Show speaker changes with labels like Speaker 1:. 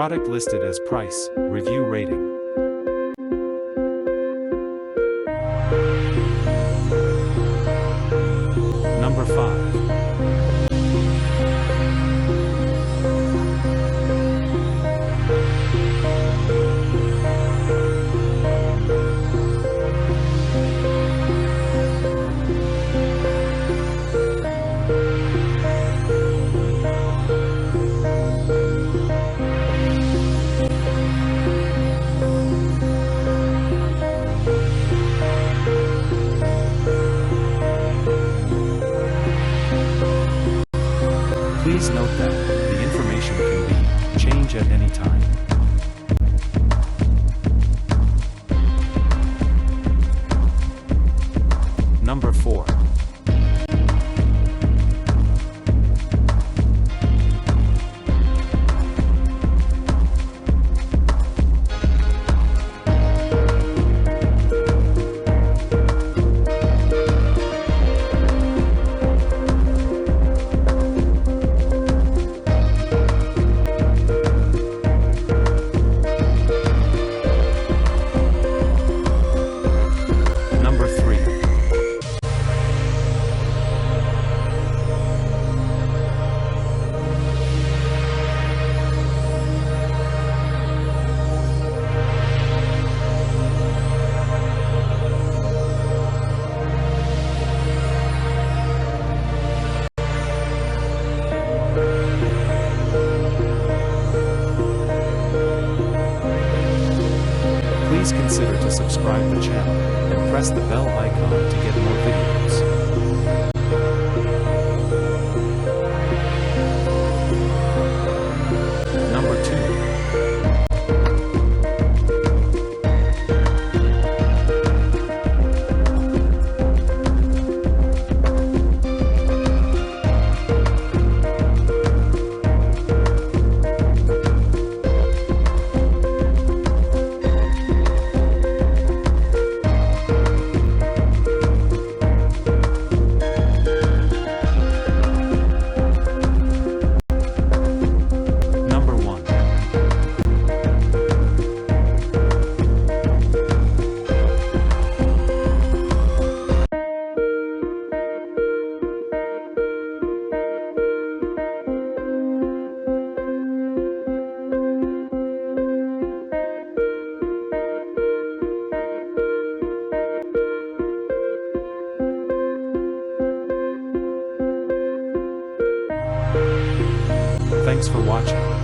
Speaker 1: Product listed as price, review rating. Number 5. Please note that the information can be changed at any time. Number 4. Please consider to subscribe the channel and press the bell icon to get more videos. Number 2. Thanks for watching.